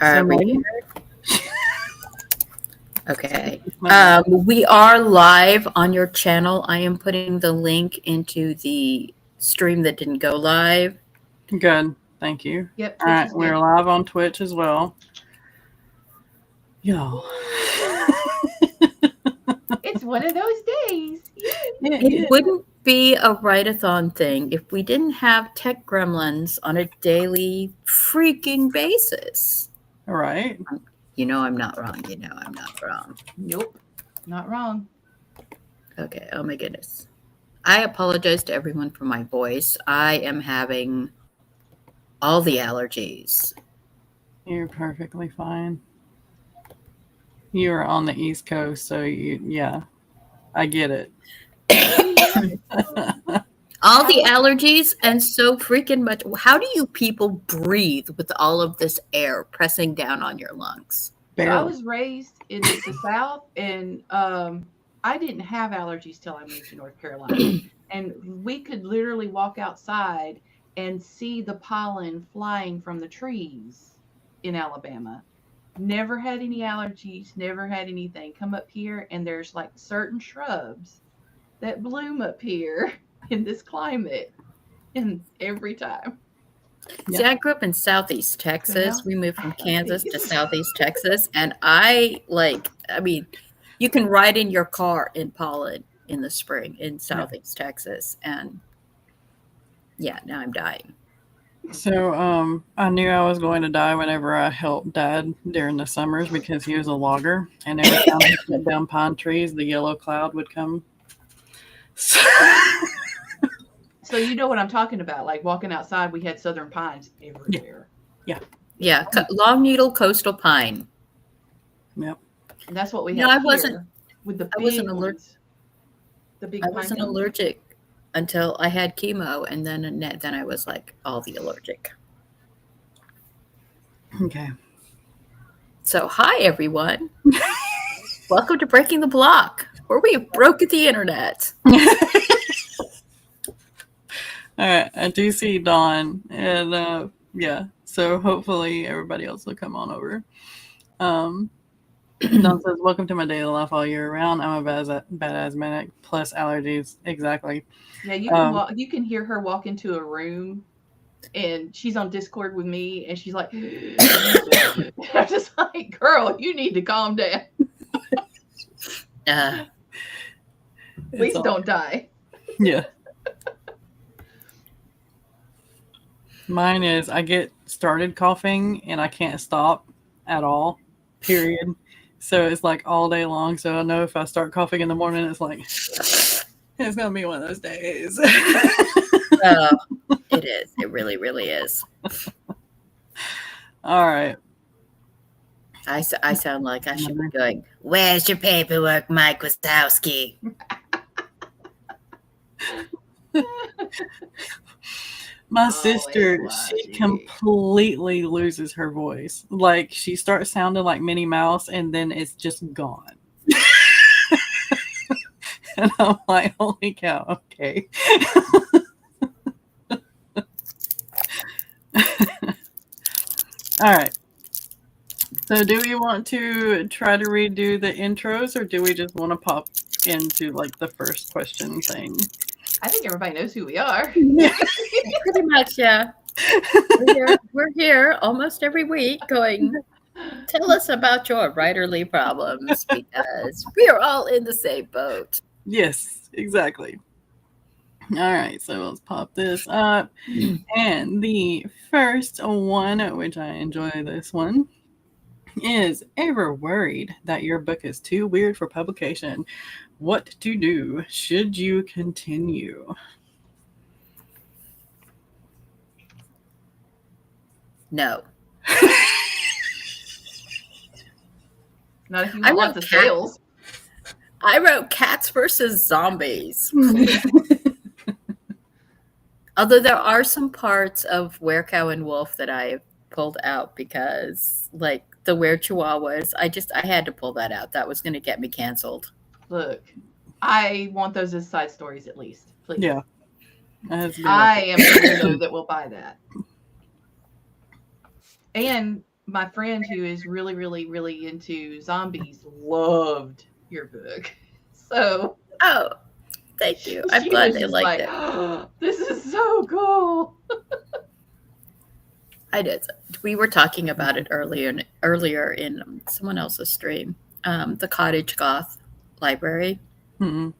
So Ready? Maggie? Okay. We are live on your channel. I am putting the link into the stream that didn't go live. Good. Thank you. Yep. All right. We're live on Twitch as well. Y'all. It's one of those days. It wouldn't be a write-a-thon thing if we didn't have tech gremlins on a daily freaking basis. All right. You know I'm not wrong. You know I'm not wrong. Nope. Not wrong. Okay. Oh my goodness. I apologize to everyone for my voice. I am having all the allergies. You're perfectly fine. You are on the East Coast, so I get it. All the allergies and so freaking much. How do you people breathe with all of this air pressing down on your lungs? So I was raised in the South, and I didn't have allergies till I moved to North Carolina. And we could literally walk outside and see the pollen flying from the trees in Alabama. Never had any allergies, never had anything. Come up here, and there's like certain shrubs that bloom up here in this climate, and every time. See, I grew up in Southeast Texas. We moved from Kansas to Southeast Texas, and you can ride in your car in pollen in the spring in Southeast Texas, and now I'm dying. So I knew I was going to die whenever I helped Dad during the summers because he was a logger, and every time he cut down pine trees, the yellow cloud would come. So you know what I'm talking about. Like walking outside, we had southern pines everywhere. Yeah. Long needle coastal pine. Yep. And that's what we had. I wasn't allergic. The big. I wasn't allergic until I had chemo, and then I was like all the allergic. Okay. So hi everyone. Welcome to Breaking the Block, where we have broken the internet. All right, I do see Dawn, and so hopefully everybody else will come on over. Dawn says, "Welcome to my daily life all year round. I'm a bad asthmatic plus allergies." Exactly. Yeah, you can you can hear her walk into a room, and she's on Discord with me, and she's like, "I'm just like, girl, you need to calm down. Please don't die." Yeah. Mine is I get started coughing and I can't stop at all, period. So it's like all day long. So I know if I start coughing in the morning, it's like, it's going to be one of those days. It is. It really, really is. All right. I sound like I should be going, "Where's your paperwork, Mike Wazowski?" My sister, she completely loses her voice. Like, she starts sounding like Minnie Mouse, and then it's just gone. And I'm like, holy cow, okay. All right. So do we want to try to redo the intros, or do we just want to pop into, like, the first question thing? I think everybody knows who we are. Yeah. Pretty much, yeah. We're here almost every week going, tell us about your writerly problems, because we are all in the same boat. Yes, exactly. All right, so let's pop this up. And the first one, which I enjoy this one, is ever worried that your book is too weird for publication? What to do? Should you continue? No. Not if you want the sales. I wrote Cats versus Zombies. Although there are some parts of Were Cow and Wolf that I pulled out because, like, the Were Chihuahuas, I had to pull that out. That was going to get me canceled. Look, I want those as side stories at least, please. Yeah. I am the weirdo that will buy that. And my friend who is really, really, really into zombies loved your book. So Oh, thank you. I'm she glad was they just liked like, it. oh, this is so cool. I did. We were talking about it earlier in someone else's stream, the Cottage Goth library, Mm-hmm.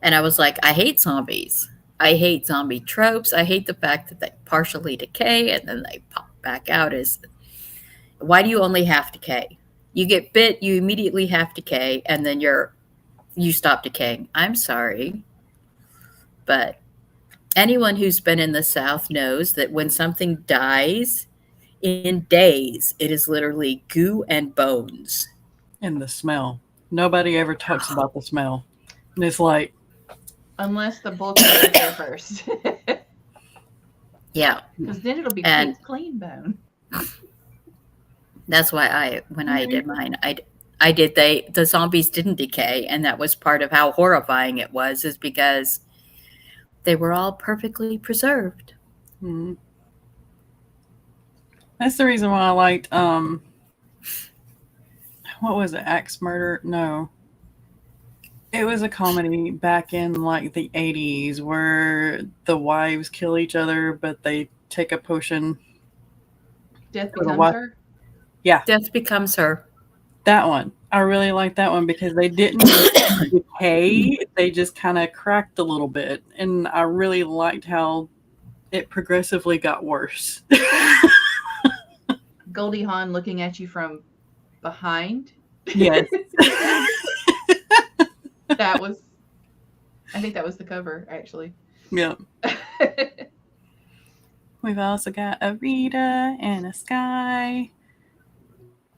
and I was like, I hate zombies. I hate zombie tropes. I hate the fact that they partially decay and then they pop back out. Is why do you only half decay? You get bit, you immediately half decay, and then you stop decaying. I'm sorry, but anyone who's been in the South knows that when something dies in days, it is literally goo and bones. And the smell. Nobody ever talks about the smell. And it's like, Unless the bullshit gets there first. Yeah. Because then it'll be And picked clean bone. that's why when I did mine, I did the zombies didn't decay, and that was part of how horrifying it was, is because they were all perfectly preserved. mm. That's the reason why I liked what was it, Axe Murder? No. It was a comedy back in like the 80s where the wives kill each other, but they take a potion. Death For the Becomes wife. Her. Yeah, Death Becomes Her. that one. I really liked that one because they didn't decay. They just kind of cracked a little bit. And I really liked how it progressively got worse. Goldie Hawn looking at you from behind. Yes. That was, I think that was the cover, actually. Yeah. We've also got a Rita and a Sky.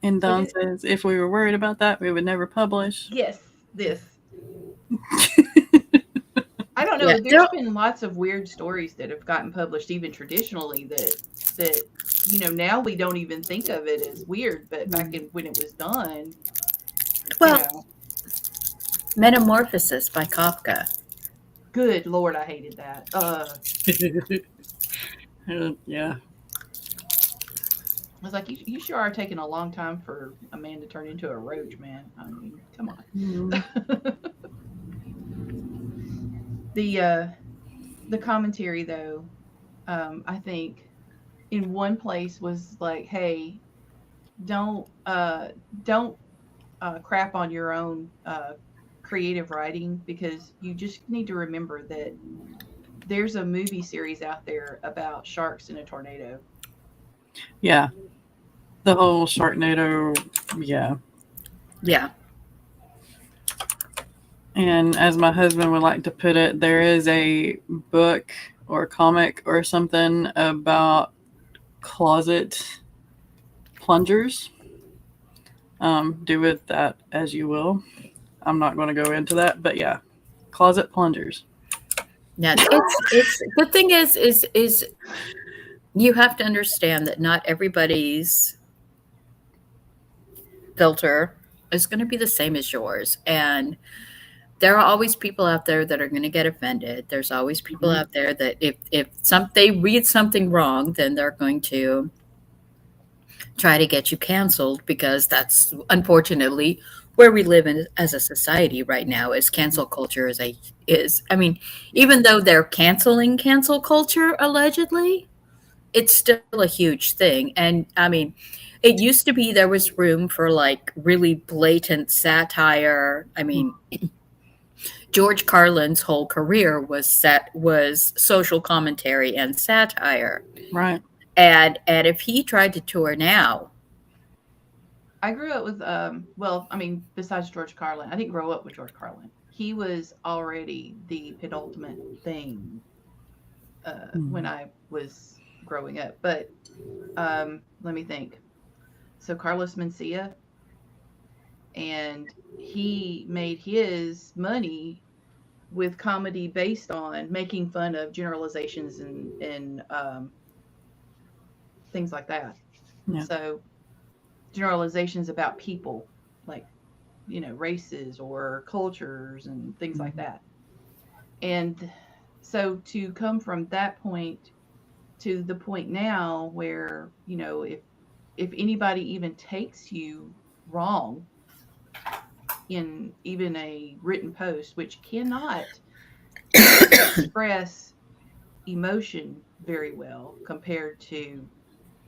And Dawn says, if we were worried about that, we would never publish. Yes, this. I don't know. Yeah, There's been lots of weird stories that have gotten published, even traditionally, that you know, now we don't even think of it as weird, but back in when it was done, Well, you know, Metamorphosis by Kafka. good Lord, I hated that. Yeah. I was like, you sure are taking a long time for a man to turn into a roach, man. I mean, come on. The commentary, though, I think in one place was like, hey, don't crap on your own creative writing, because you just need to remember that there's a movie series out there about sharks in a tornado. Yeah. The whole Sharknado, yeah. Yeah. And as my husband would like to put it, there is a book or comic or something about closet plungers. Do with that as you will. I'm not going to go into that, but yeah, closet plungers. Yeah, it's the thing is you have to understand that not everybody's filter is going to be the same as yours, and there are always people out there that are going to get offended. There's always people out there that if they read something wrong, then they're going to try to get you canceled, because that's unfortunately where we live in as a society right now. Is cancel culture I mean, even though they're canceling cancel culture allegedly, it's still a huge thing. And I mean, it used to be there was room for like really blatant satire. I mean, George Carlin's whole career was social commentary and satire. Right. And if he tried to tour now, I grew up with well, I mean, besides George Carlin, I didn't grow up with George Carlin. He was already the penultimate thing when I was growing up. But let me think. So Carlos Mencia, and he made his money with comedy based on making fun of generalizations and things like that. Yeah. So generalizations about people, like, you know, races or cultures and things like that. And so to come from that point to the point now where, you know, if if anybody even takes you wrong in even a written post, which cannot express emotion very well compared to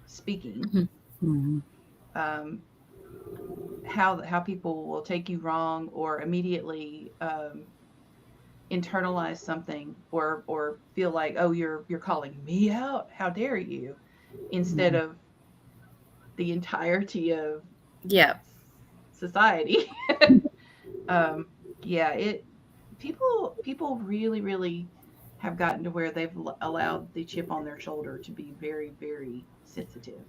speaking, Mhm. Mhm. um, how people will take you wrong or immediately internalize something or feel like, oh, you're calling me out, how dare you, instead Mhm. of the entirety of Yeah. society. um, yeah, it people really have gotten to where they've allowed the chip on their shoulder to be very sensitive.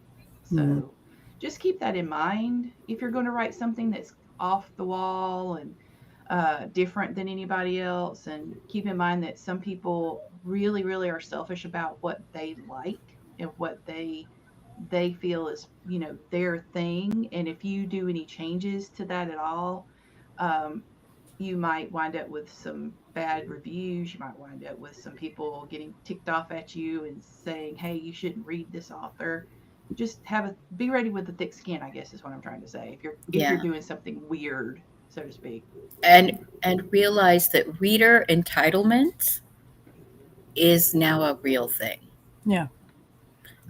Mhm. So just keep that in mind if you're going to write something that's off the wall and different than anybody else. And keep in mind that some people really are selfish about what they like and what they feel is, you know, their thing. And if you do any changes to that at all, um, you might wind up with some bad reviews. You might wind up with some people getting ticked off at you and saying, "Hey, you shouldn't read this author." Just be ready with the thick skin, I guess is what I'm trying to say. If you're Yeah. doing something weird, so to speak. And realize that reader entitlement is now a real thing. Yeah.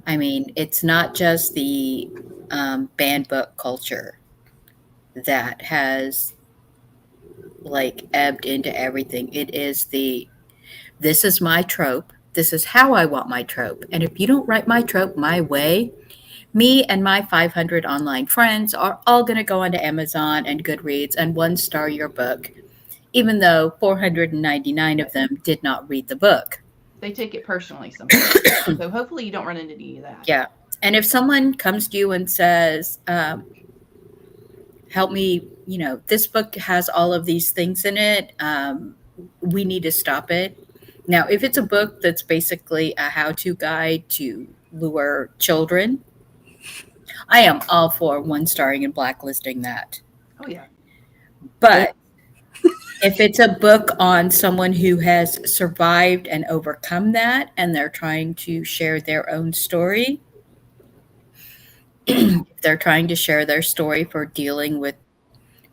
I mean, it's not just the banned book culture that has like ebbed into everything. It is the this is my trope. This is how I want my trope. And if you don't write my trope my way, me and my 500 online friends are all going to go onto Amazon and Goodreads and one star your book, even though 499 of them did not read the book. They take it personally sometimes. So hopefully you don't run into any of that. Yeah. And if someone comes to you and says, help me, you know, this book has all of these things in it, we need to stop it. Now, if it's a book that's basically a how to guide to lure children, I am all for one starring and blacklisting that. Oh yeah. Oh, But if it's a book on someone who has survived and overcome that and they're trying to share their own story, if they're trying to share their story for dealing with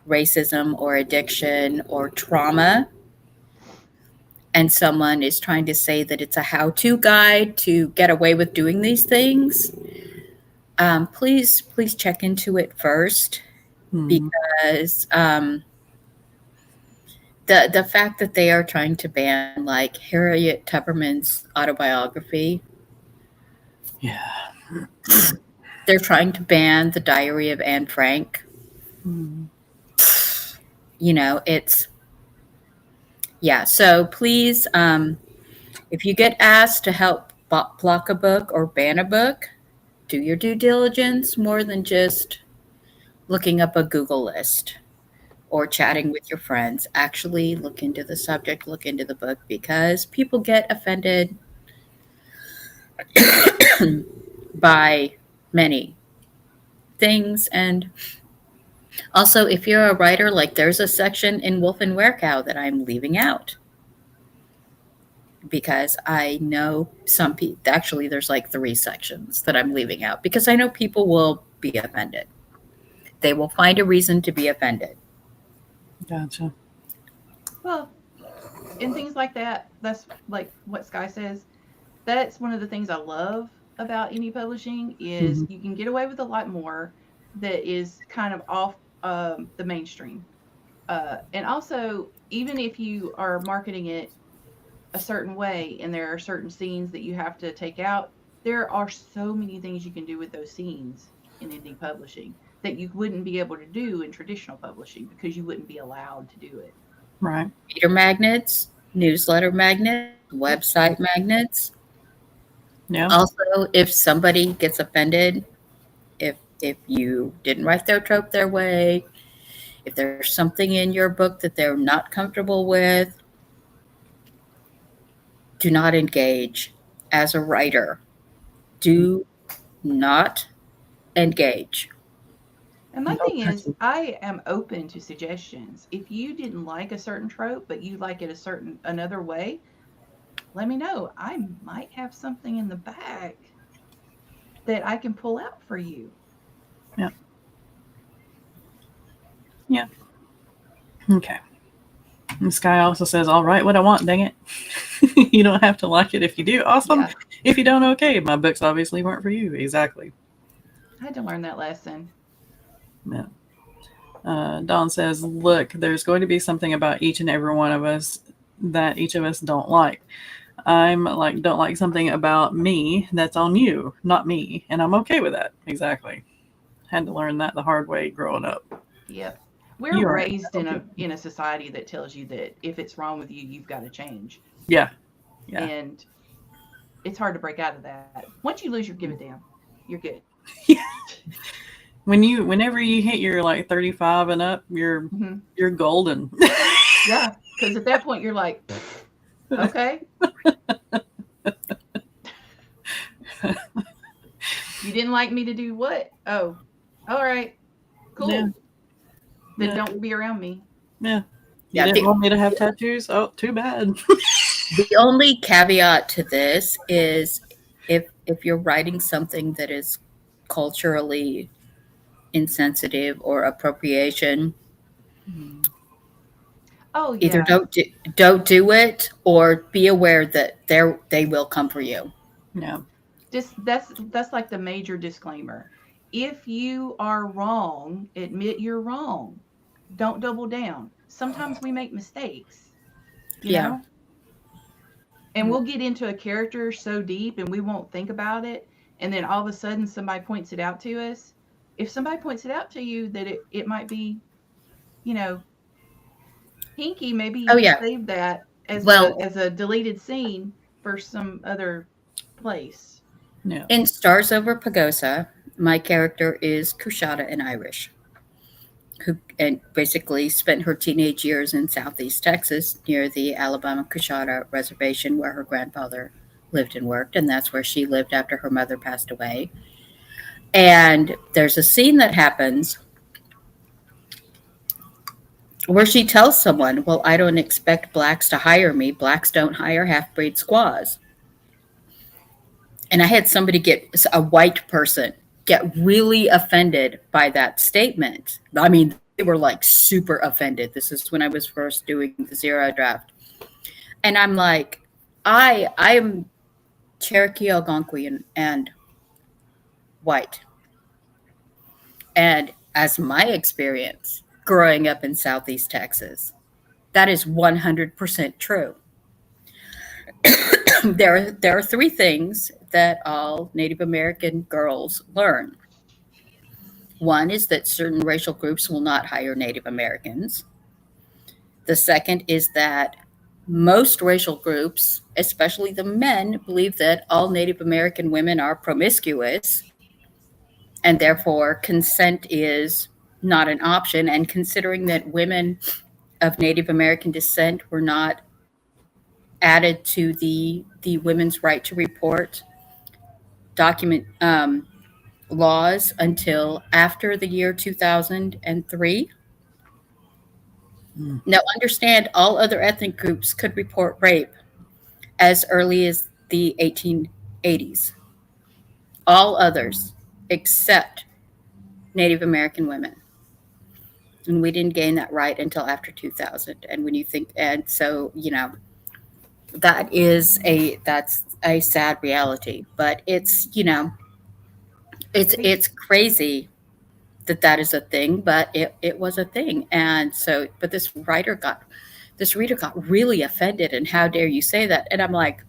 racism or addiction or trauma, and someone is trying to say that it's a how to guide to get away with doing these things, please check into it first mhm. because the fact that they are trying to ban like Harriet Tubman's autobiography, Yeah. they're trying to ban the Diary of Anne Frank. Mhm. You know, it's yeah. So please, if you get asked to help block a book or ban a book, do your due diligence more than just looking up a Google list or chatting with your friends. Actually, look into the subject, look into the book because people get offended by many things. And also, if you're a writer, like there's a section in Wolf and Werecow that I'm leaving out because I know some people, actually, there's like 3 sections that I'm leaving out because I know people will be offended. They will find a reason to be offended. Gotcha. Well, and things like that, that's like what Sky says. That's one of the things I love about indie publishing is Mhm. you can get away with a lot more that is kind of off the mainstream. And also, even if you are marketing it a certain way and there are certain scenes that you have to take out, there are so many things you can do with those scenes in indie publishing that you wouldn't be able to do in traditional publishing because you wouldn't be allowed to do it. Right. Reader magnets, newsletter magnets, Yep. website magnets. Yeah. Also, if somebody gets offended, if you didn't write their trope their way, if there's something in your book that they're not comfortable with, do not engage as a writer. Do not engage. And my No thing is, touching. I am open to suggestions. If you didn't like a certain trope, but you like it another way, let me know. I might have something in the bag that I can pull out for you. Yeah. Yeah. Okay. And Sky also says, "I'll write what I want. Dang it! You don't have to like it if you do. Awesome. Yeah, If you don't, okay. My books obviously weren't for you. Exactly." I had to learn that lesson. Yeah. Dawn says, "Look, there's going to be something about each and every one of us that each of us don't like. I'm like, don't like something about me that's on you, not me, and I'm okay with that." Exactly. Had to learn that the hard way growing up. Yep. We're You are raised in a society that tells you that if it's wrong with you, you've got to change. Yeah. Yeah. And it's hard to break out of that. Once you lose your give a damn, you're good. Whenever you hit your like 35 and up, Mm-hmm. you're golden. Yeah, because at that point you're like, okay, you didn't like me to do what? Oh, all right, cool. Yeah. Then Yeah. don't be around me. Yeah. You Yeah, didn't want me to have tattoos? Oh, too bad. the only caveat to this is if you're writing something that is culturally insensitive or appropriation, Oh either yeah, don't do it or be aware that they will come for you. Yeah. just that's like the major disclaimer. If you are wrong, admit you're wrong. Don't double down. Sometimes we make mistakes, you Yeah. know? And we'll get into a character so deep and we won't think about it. And then all of a sudden somebody points it out to us. If somebody points it out to you that it might be, you know, hinky, maybe Oh you yeah. save that Well, as a deleted scene for some other place. Yeah. in Stars Over Pagosa, my character is Kushada and Irish, who and basically spent her teenage years in southeast Texas near the Alabama Coshada Reservation where her grandfather lived and worked, and that's where she lived after her mother passed away. And there's a scene that happens where she tells someone, "Well, I don't expect blacks to hire me. Blacks don't hire half breed squaws." And I had somebody a white person get really offended by that statement. I mean, they were like super offended. This is when I was first doing the zero draft. And I'm like, I am Cherokee Algonquian and white. And as my experience growing up in Southeast Texas, that is 100% true. There are three things that all Native American girls learn. One is that certain racial groups will not hire Native Americans. The second is that most racial groups, especially the men, believe that all Native American women are promiscuous and therefore consent is not an option. And considering that women of Native American descent were not added to the women's right to report document laws until after the year 2003. Now, understand all other ethnic groups could report rape as early as the 1880s. All others, except Native American women. And we didn't gain that right until after 2000. And when you think, and so, that's a sad reality. But it's crazy that is a thing, but it was a thing. And so, but this reader got really offended. And how dare you say that? And I'm like,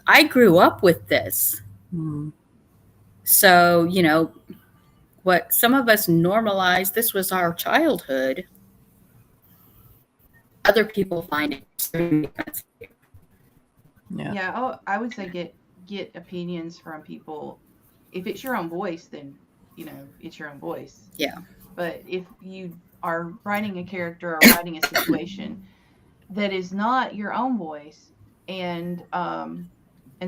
I grew up with this. Mm. So, what some of us normalized, this was our childhood. Other people find it extremely offensive. Yeah. Yeah, I would say get opinions from people. If it's your own voice, then it's your own voice. Yeah. But if you are writing a character or writing a situation that is not your own voice, and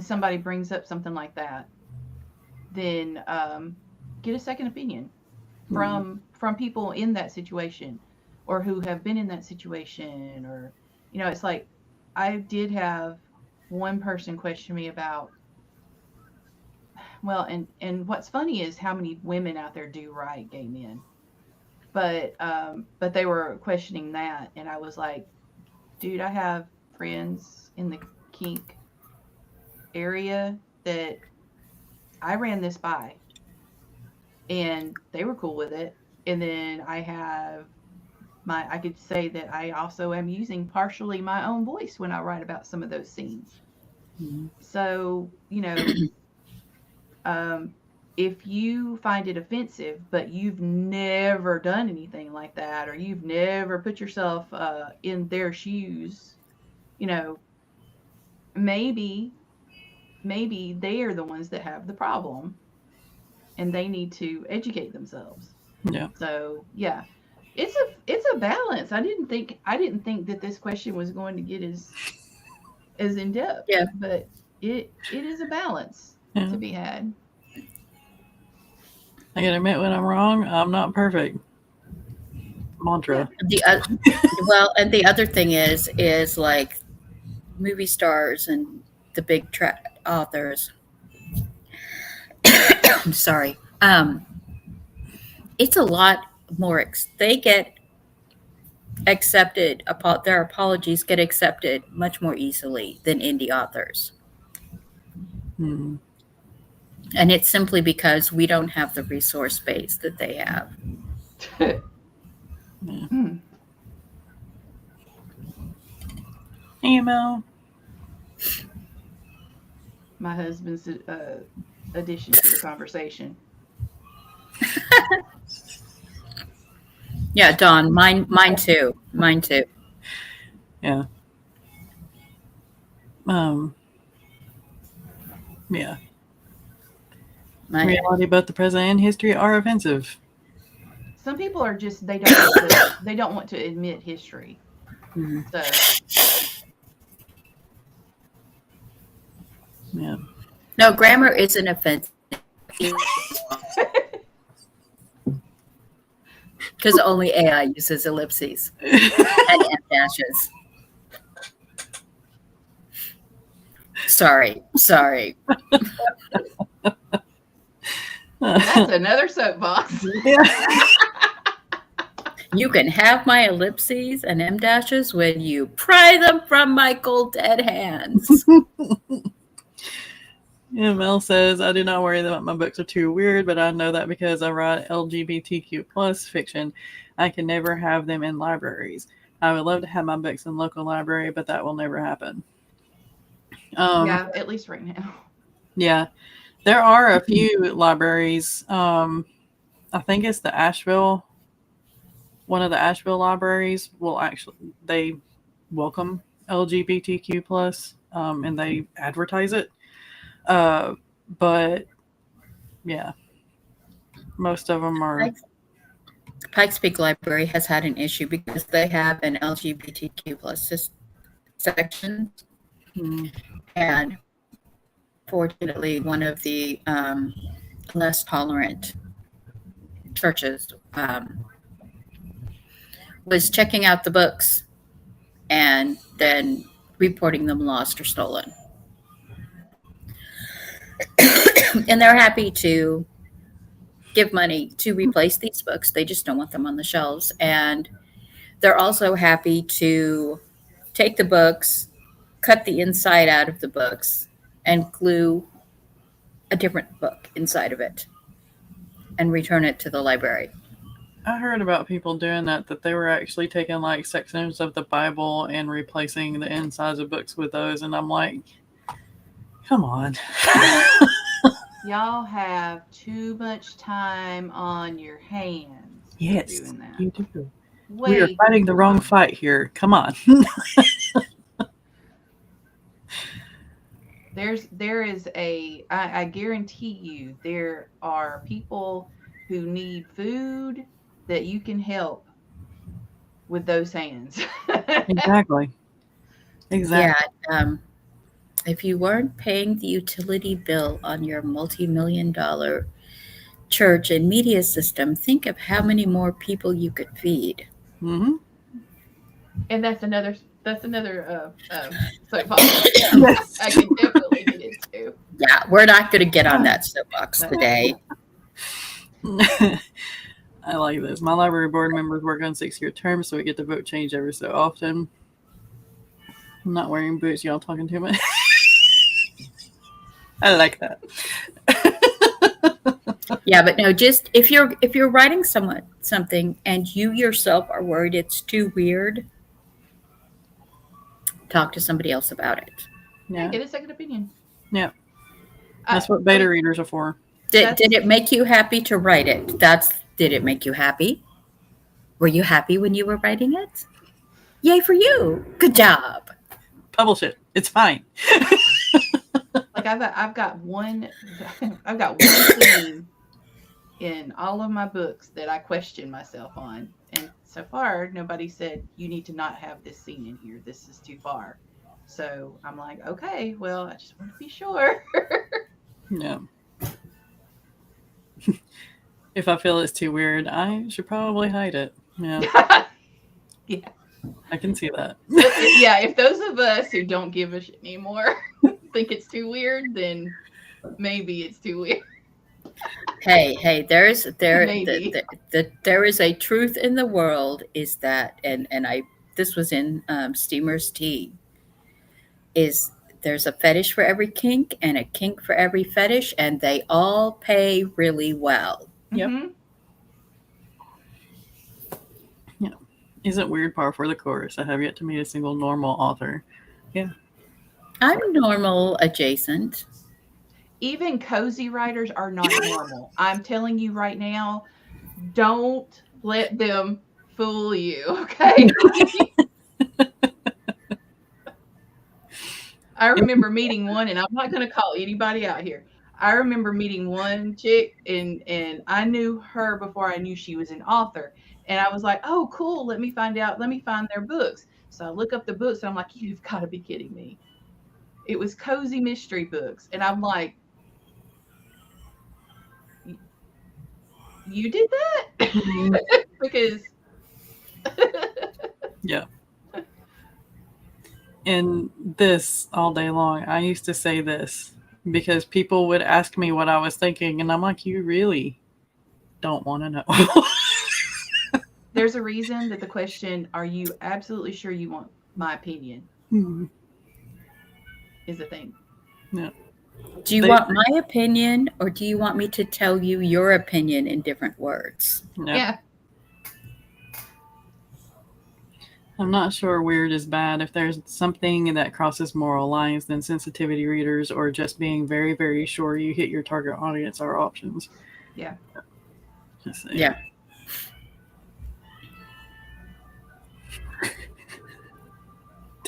somebody brings up something like that, then get a second opinion from people in that situation or who have been in that situation. Or it's like I did have one person question me about well, and what's funny is how many women out there do write gay men. But they were questioning that, and I was like, dude, I have friends in the kink area that I ran this by, and they were cool with it. And then I could say that I also am using partially my own voice when I write about some of those scenes. Mm-hmm. So, if you find it offensive, but you've never done anything like that, or you've never put yourself in their shoes, maybe they are the ones that have the problem, and they need to educate themselves. Yeah. So yeah, it's a balance. I didn't think that this question was going to get as in depth. Yeah. But it is a balance to be had. I gotta admit when I'm wrong, I'm not perfect. Mantra. Well, and the other thing is like movie stars and the big authors. I'm sorry. It's a lot more. They get accepted. Their apologies get accepted much more easily than indie authors. Hmm. And it's simply because we don't have the resource base that they have. Yeah. Email. My husband's addition to the conversation. Yeah, Dawn, mine too. Mine too. Yeah. Yeah. Reality, both the present and history are offensive. Some people are just they don't want to admit history. Mm-hmm. So yeah. No, grammar isn't offensive. Because only AI uses ellipses and M dashes. Sorry. that's another soapbox. Yeah. You can have my ellipses and M dashes when you pry them from my cold dead hands. Mel says, I do not worry that my books are too weird, but I know that because I write LGBTQ plus fiction, I can never have them in libraries. I would love to have my books in local library, but that will never happen. Yeah, at least right now. Yeah. There are a few libraries. I think it's the Asheville. One of the Asheville libraries they welcome LGBTQ plus, and they advertise it. But yeah, most of them are. Pikes Peak Library has had an issue because they have an LGBTQ plus section, and fortunately, one of the less tolerant churches was checking out the books and then reporting them lost or stolen. And they're happy to give money to replace these books. They just don't want them on the shelves. And they're also happy to take the books, cut the inside out of the books, and glue a different book inside of it and return it to the library. I heard about people doing that they were actually taking like sections of the Bible and replacing the insides of books with those. And I'm like, come on. Y'all have too much time on your hands. Yes, doing that. you do. We are fighting the wrong fight here. Come on. There is I guarantee you there are people who need food that you can help with those hands. Exactly. Yeah. If you weren't paying the utility bill on your multi-million-dollar church and media system, think of how many more people you could feed. Mm-hmm. And that's another soapbox. Yes. I can definitely get into. Yeah, we're not going to get on that soapbox today. I like this. My library board members work on 6-year terms, so we get the vote changed every so often. I'm not wearing boots. Y'all talking too much? I like that. Yeah, but no, just if you're writing something and you yourself are worried it's too weird, talk to somebody else about it. Yeah. Get a second opinion. Yeah. That's what beta readers are for. Did it make you happy to write it? Did it make you happy? Were you happy when you were writing it? Yay for you. Good job. Publish it. It's fine. Like I've got one scene in all of my books that I question myself on. And so far nobody said you need to not have this scene in here. This is too far. So I'm like, okay, well, I just want to be sure. Yeah. If I feel it's too weird, I should probably hide it. Yeah. Yeah. I can see that. Yeah, if those of us who don't give a shit anymore think it's too weird, then maybe it's too weird. Hey, there is a truth in the world is that, and this was in Steamer's Tea, is there's a fetish for every kink and a kink for every fetish, and they all pay really well. Yep. Mm-hmm. Yeah. Isn't weird par for the course? I have yet to meet a single normal author. Yeah. I'm normal adjacent. Even cozy writers are not normal. I'm telling you right now, don't let them fool you, okay? I remember meeting one, and I'm not going to call anybody out here. I remember meeting one chick, and I knew her before I knew she was an author. And I was like, oh, cool, let me find their books. So I look up the books, and I'm like, you've got to be kidding me. It was cozy mystery books. And I'm like, you did that? Because yeah. And this all day long, I used to say this because people would ask me what I was thinking, and I'm like, you really don't want to know. There's a reason that the question, are you absolutely sure you want my opinion? Is a thing. Yeah. Do you want my opinion, or do you want me to tell you your opinion in different words? Yeah. I'm not sure weird is bad. If there's something that crosses moral lines, then sensitivity readers or just being very, very sure you hit your target audience are options. Yeah. Yeah.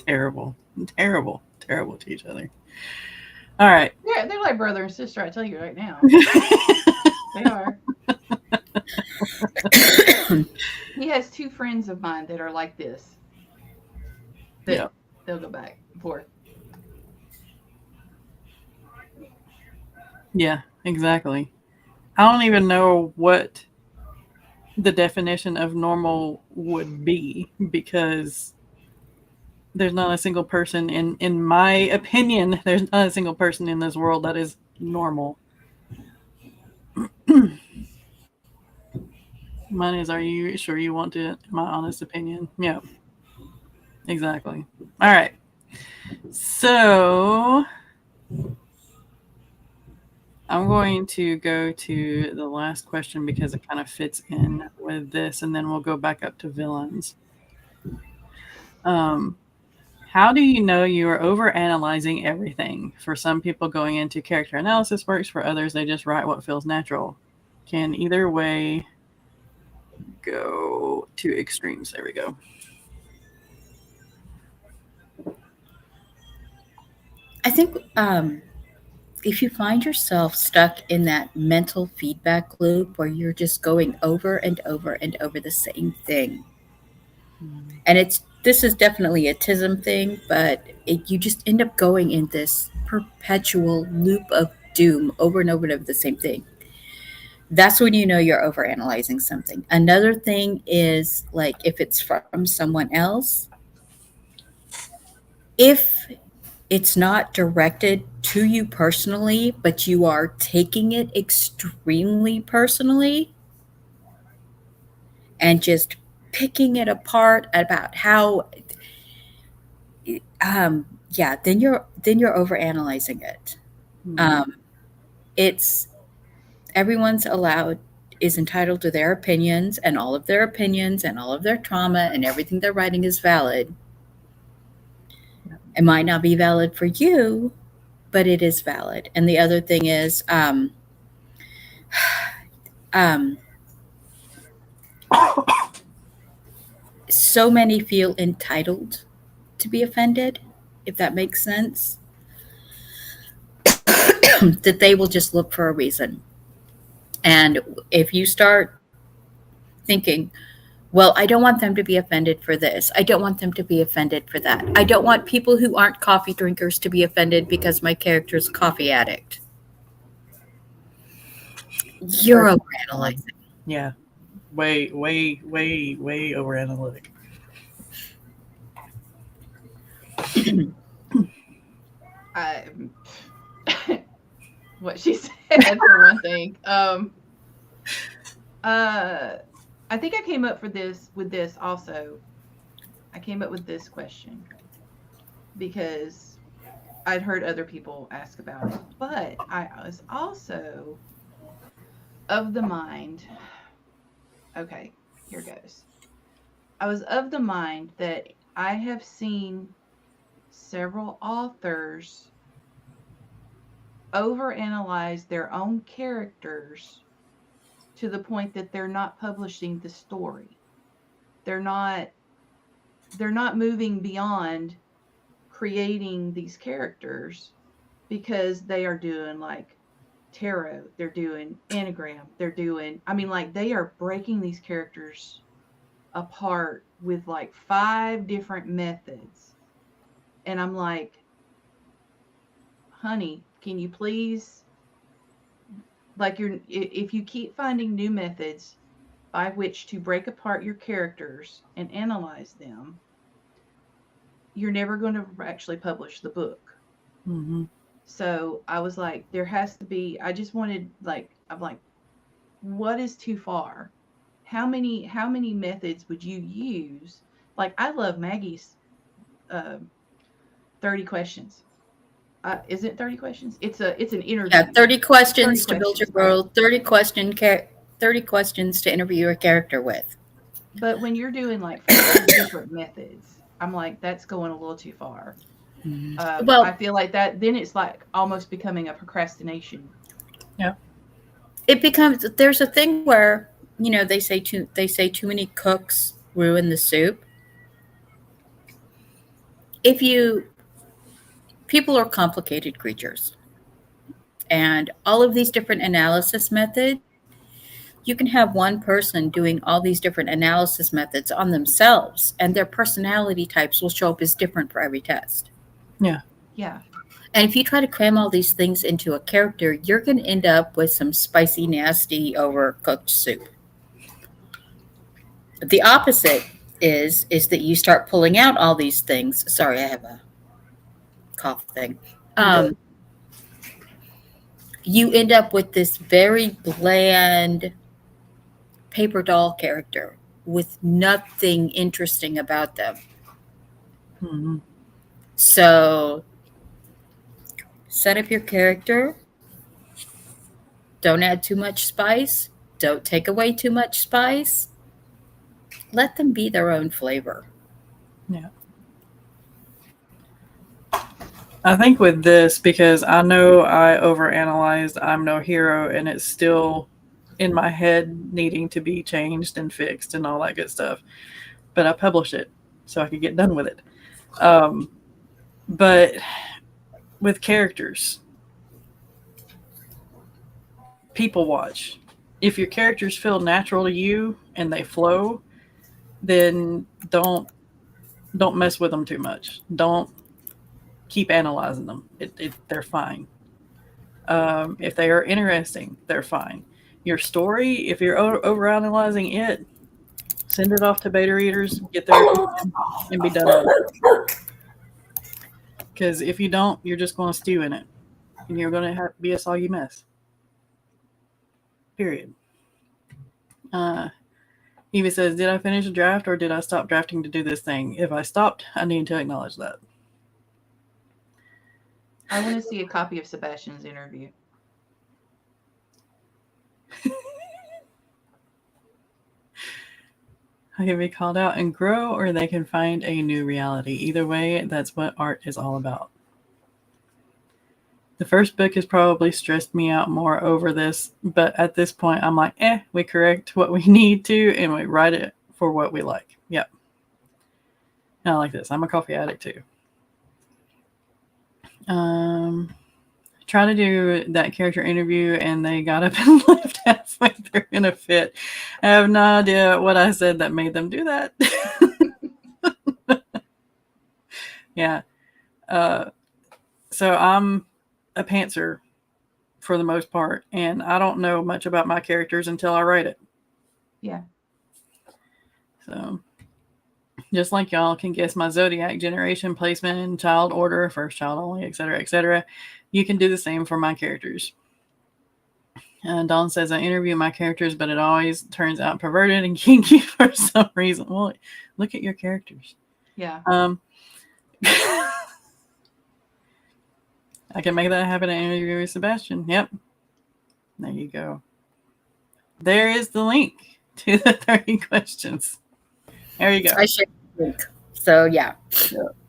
Terrible to each other. All right. Yeah, they're like brother and sister. I tell you right now, they are. He has two friends of mine that are like this. They'll go back and forth. Yeah, exactly. I don't even know what the definition of normal would be, because there's not a single person in my opinion, there's not a single person in this world that is normal. Mine is, are you sure you want to, my honest opinion? Yeah, exactly. All right. So I'm going to go to the last question because it kind of fits in with this, and then we'll go back up to villains. How do you know you are overanalyzing everything? For some people, going into character analysis works. For others, they just write what feels natural. Can either way go to extremes. There we go. I think if you find yourself stuck in that mental feedback loop where you're just going over and over and over the same thing, and this is definitely a TISM thing, but you just end up going in this perpetual loop of doom over and over and over the same thing. That's when you know you're overanalyzing something. Another thing is, like, if it's from someone else, if it's not directed to you personally, but you are taking it extremely personally and just picking it apart about how yeah, then you're overanalyzing it. Um, it's everyone's allowed is entitled to their opinions, and all of their opinions and all of their trauma and everything they're writing is valid. It might not be valid for you, but it is valid. And the other thing is, um, so many feel entitled to be offended, if that makes sense, that they will just look for a reason. And if you start thinking, well, I don't want them to be offended for this. I don't want them to be offended for that. I don't want people who aren't coffee drinkers to be offended because my character's a coffee addict. You're overanalyzing. Yeah. Way over analytic. What she said for one thing. I think I came up with this also. I came up with this question because I'd heard other people ask about it, but I was also of the mind. Okay, here goes. I was of the mind that I have seen several authors overanalyze their own characters to the point that they're not publishing the story. They're not moving beyond creating these characters because they are doing like tarot, they're doing enneagram, they are breaking these characters apart with like 5 different methods. And I'm like, honey, can you please, like, if you keep finding new methods by which to break apart your characters and analyze them, you're never going to actually publish the book. Mm-hmm. So I was like, there has to be, I just wanted, I'm like, what is too far? How many methods would you use? Like, I love Maggie's 30 questions. Is it 30 questions? It's an interview. Yeah, 30 questions 30 to build your questions, world, 30 questions to interview your character with. But when you're doing like 5 different methods, I'm like, that's going a little too far. Well, I feel like that, then it's like almost becoming a procrastination. Yeah. it becomes, there's a thing where, they say too many cooks ruin the soup. People are complicated creatures, and all of these different analysis methods, you can have one person doing all these different analysis methods on themselves, and their personality types will show up as different for every test. Yeah. And if you try to cram all these things into a character, you're going to end up with some spicy, nasty, overcooked soup. The opposite is that you start pulling out all these things. Sorry, I have a cough thing. You end up with this very bland paper doll character with nothing interesting about them. Mm-hmm. So set up your character. Don't add too much spice. Don't take away too much spice. Let them be their own flavor. Yeah. I think with this, because I know I overanalyzed I'm No Hero, and it's still in my head needing to be changed and fixed and all that good stuff. But I published it so I could get done with it. But with characters, people watch. If your characters feel natural to you and they flow, then don't mess with them too much. Don't keep analyzing them. They're fine. If they are interesting, they're fine. Your story, if you're overanalyzing it, send it off to beta readers, get their opinion, and be done with it. Because if you don't, you're just going to stew in it. And you're going to be a soggy mess. Period. Eva says, did I finish a draft or did I stop drafting to do this thing? If I stopped, I need to acknowledge that. I want to see a copy of Sebastian's interview. I can be called out and grow, or they can find a new reality. Either way, that's what art is all about. The first book has probably stressed me out more over this, but at this point, I'm like, we correct what we need to, and we write it for what we like. Yep. I like this. I'm a coffee addict too. Try to do that character interview, and they got up and left halfway through in a fit. I have no idea what I said that made them do that. Yeah. So I'm a pantser for the most part, and I don't know much about my characters until I write it. Yeah. So just like y'all can guess my zodiac generation, placement, child order, first child only, etc., you can do the same for my characters. Dawn says, I interview my characters, but it always turns out perverted and kinky for some reason. Well, look at your characters. Yeah. I can make that happen in an interview with Sebastian. Yep. There you go. There is the link to the 30 questions. There you go. I shared the link. So, yeah.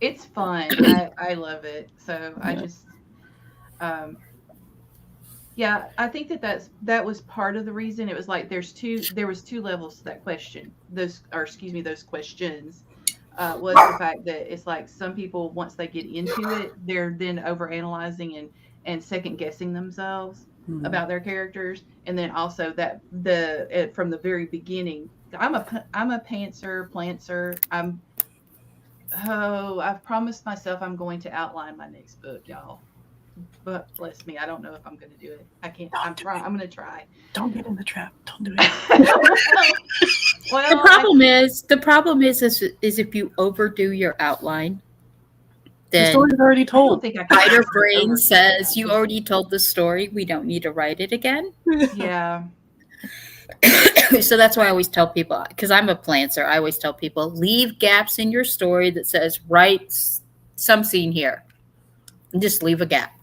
It's fun. I love it. So I just, I think that was part of the reason. It was like there was two levels to that question. Those questions. Was the fact that it's like some people, once they get into it, they're then overanalyzing and second guessing themselves about their characters, and then also that from the very beginning, I'm a pantser. I've promised myself I'm going to outline my next book, y'all. But bless me, I don't know if I'm going to do it. I can't. I'm going to try. Don't get in the trap. Don't do it. Well, the problem is if you overdo your outline, then the story's already told. Writer brain says you already told the story. We don't need to write it again. Yeah. So that's why I always tell people, because I'm a planter, I always tell people, leave gaps in your story that says write some scene here, and just leave a gap.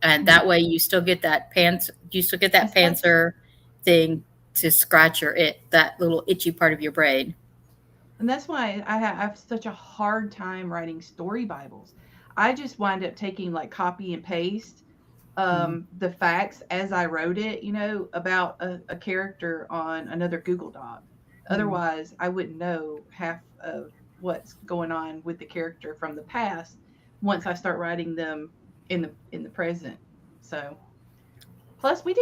And that way you still get that pantser thing to scratch that little itchy part of your brain. And that's why I have such a hard time writing story Bibles. I just wind up taking like copy and paste the facts as I wrote it, about a character on another Google Doc. Otherwise, I wouldn't know half of what's going on with the character from the past once I start writing them in the present. So, plus we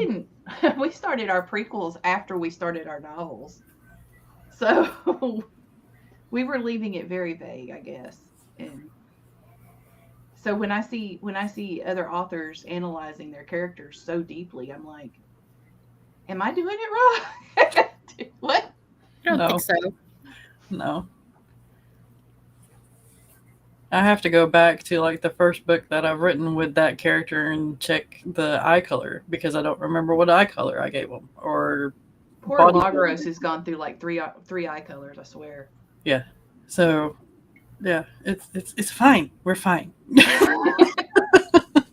started our prequels after we started our novels. So we were leaving it very vague, I guess. And so when I see other authors analyzing their characters so deeply, I'm like, am I doing it wrong? What? I don't think so. No. I have to go back to like the first book that I've written with that character and check the eye color, because I don't remember what eye color I gave them. Or poor Lagros has gone through like three eye colors, I swear. Yeah. So yeah, it's fine. We're fine.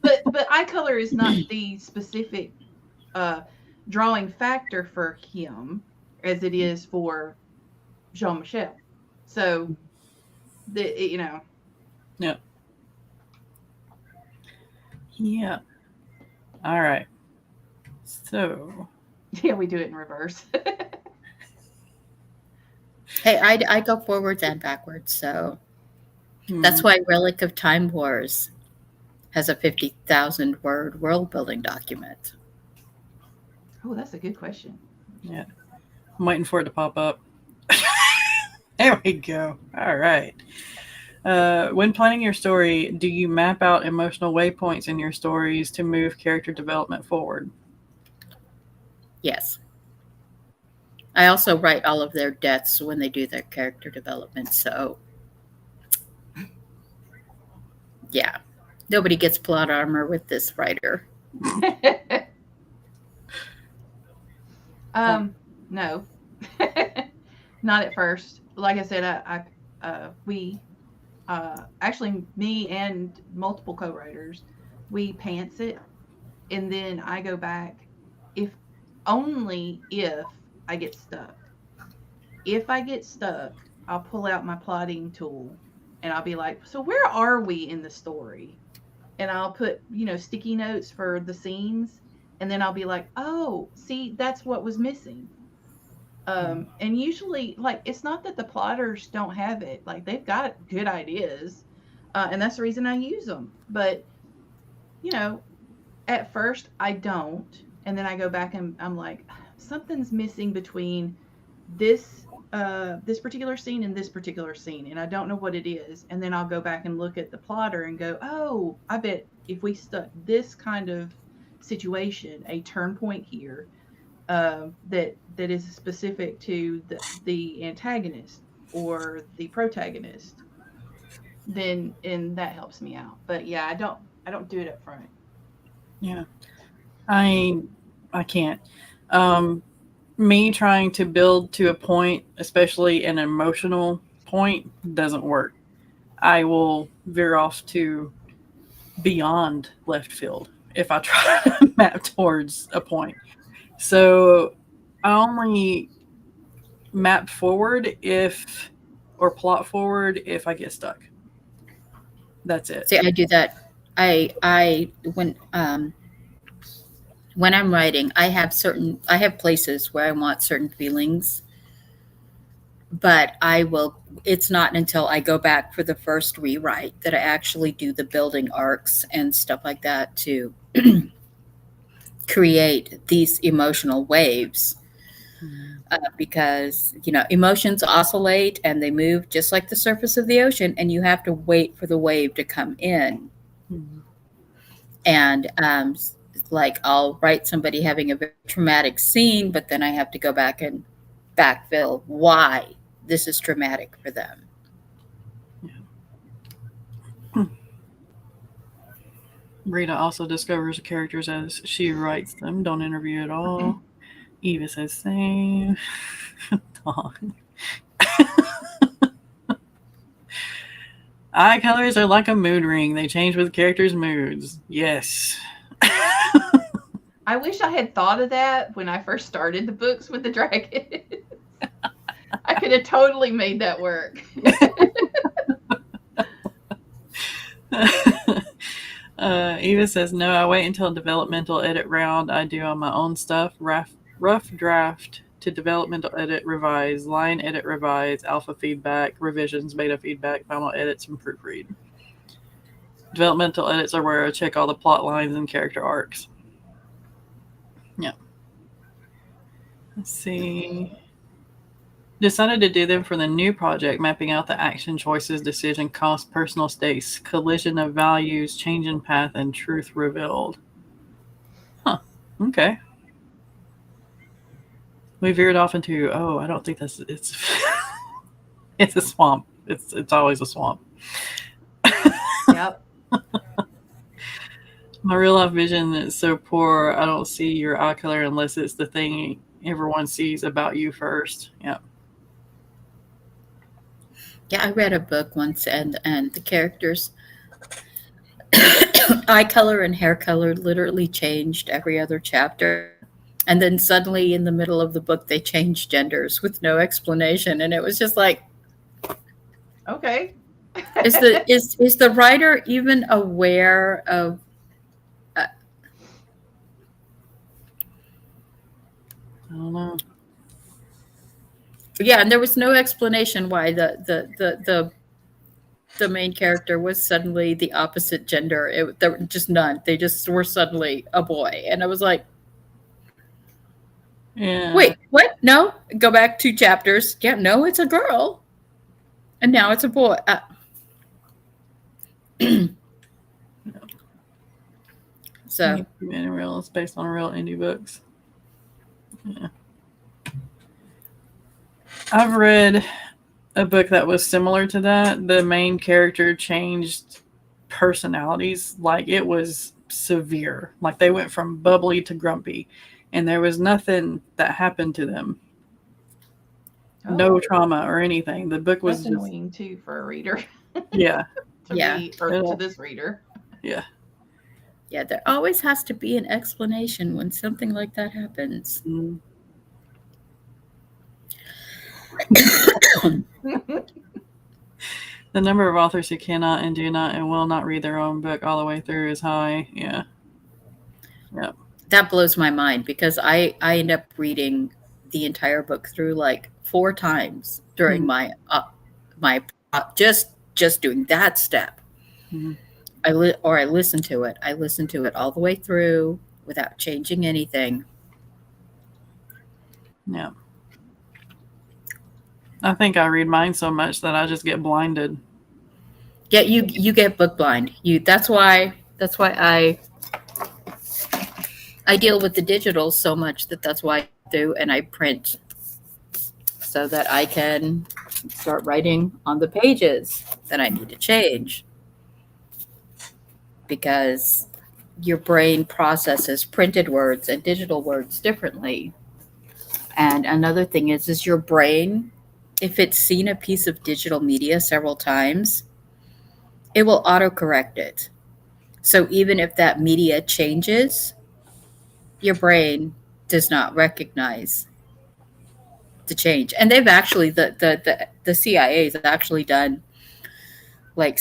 but eye color is not the specific drawing factor for him as it is for Jean-Michel. So Yeah. Yeah. All right. So. Yeah, we do it in reverse. Hey, I go forwards and backwards, so that's why Relic of Time Wars has a 50,000 word world building document. Oh, that's a good question. Yeah. I'm waiting for it to pop up. There we go. All right. When planning your story, do you map out emotional waypoints in your stories to move character development forward? Yes. I also write all of their deaths when they do their character development, so Yeah. Nobody gets plot armor with this writer. No, not at first. Like I said, we actually, me and multiple co-writers, we pants it, and then I go back if only if I get stuck. If I get stuck, I'll pull out my plotting tool and I'll be like, so where are we in the story? And I'll put, sticky notes for the scenes. And then I'll be like, oh, see, that's what was missing. And usually, like, it's not that the plotters don't have it. Like, they've got good ideas. And that's the reason I use them. But, you know, at first I don't. And then I go back and I'm like, something's missing between this particular scene and this particular scene, and I don't know what it is. And then I'll go back and look at the plotter and go, oh, I bet if we stuck this kind of situation, a turn point here, that is specific to the antagonist or the protagonist, then and that helps me out. But yeah, I don't do it up front. Yeah, I can't. Me trying to build to a point, especially an emotional point, doesn't work. I will veer off to beyond left field if I try to map towards a point. So I only map forward or plot forward if I get stuck. That's it. See, I do that. I when I'm writing, I have places where I want certain feelings, but it's not until I go back for the first rewrite that I actually do the building arcs and stuff like that to create these emotional waves. Because, emotions oscillate and they move just like the surface of the ocean, and you have to wait for the wave to come in. Mm-hmm. And, like I'll write somebody having a very traumatic scene, but then I have to go back and backfill why this is traumatic for them. Yeah. Rita also discovers characters as she writes them. Don't interview at all. Eva says same. Eye colors are like a mood ring. They change with characters' moods. Yes. I wish I had thought of that when I first started the books with the dragon. I could have totally made that work. Eva says, no, I wait until developmental edit round. I do on my own stuff. Rough draft to developmental edit, revise, line edit, revise, alpha feedback, revisions, beta feedback, final edits, and proofread. Developmental edits are where I check all the plot lines and character arcs. Yeah. Let's see. Decided to do them for the new project, mapping out the action choices, decision, cost, personal stakes, collision of values, change in path, and truth revealed. Huh. Okay. We veered off into, I don't think it's it's a swamp. It's always a swamp. Yep. My real life vision is so poor, I don't see your eye color unless it's the thing everyone sees about you first. Yeah. Yeah, I read a book once, and the characters' eye color and hair color literally changed every other chapter. And then suddenly in the middle of the book, they changed genders with no explanation. And it was just like, okay. is the writer even aware of I don't know. Yeah, and there was no explanation why the main character was suddenly the opposite gender. There were just none. They just were suddenly a boy, and I was like, yeah. Wait, what? No, go back 2 chapters. Yeah, no, it's a girl, and now it's a boy. So, It's based on real indie books. Yeah. I've read a book that was similar to that. The main character changed personalities, like it was severe. Like they went from bubbly to grumpy, and there was nothing that happened to them. No trauma or anything. The book was That's annoying too for a reader. Yeah. To Yeah. me, or to this reader. Yeah. Yeah, there always has to be an explanation when something like that happens. Mm. The number of authors who cannot and do not and will not read their own book all the way through is high. Yeah. Yeah. That blows my mind because I end up reading the entire book through like 4 times during my just doing that step. Mm-hmm. I listen to it. I listen to it all the way through without changing anything. Yeah. I think I read mine so much that I just get blinded. Yeah, you get book blind. That's why I deal with the digital so much that's why I do, and I print so that I can start writing on the pages that I need to change. Because your brain processes printed words and digital words differently. And another thing is your brain, if it's seen a piece of digital media several times, it will autocorrect it. So even if that media changes, your brain does not recognize the change. And they've actually, the CIA has actually done like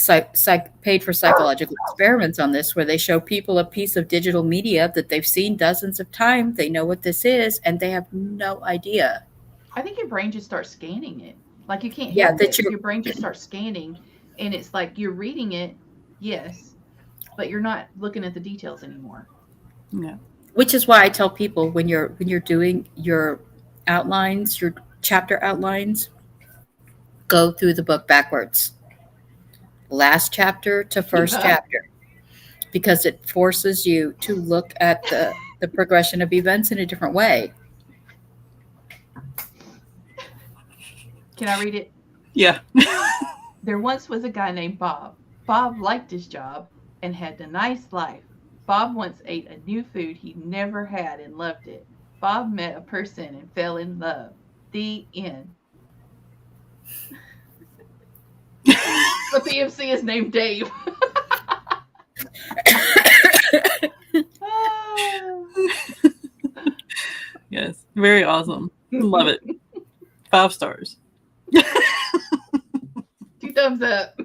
paid for psychological experiments on this, where they show people a piece of digital media that they've seen dozens of times. They know what this is, and they have no idea. I think your brain just starts scanning it. Like you can't help it. Your brain just starts scanning, and it's like you're reading it, yes, but you're not looking at the details anymore. Yeah. Which is why I tell people when you're doing your outlines, your chapter outlines, go through the book backwards. Last chapter to first chapter, because it forces you to look at the progression of events in a different way. Can I read it? Yeah. There once was a guy named Bob. Bob liked his job and had a nice life. Bob once ate a new food he never had and loved it. Bob met a person and fell in love. The end. But the MC is named Dave. Yes, very awesome. Love it. 5 stars. 2 thumbs up.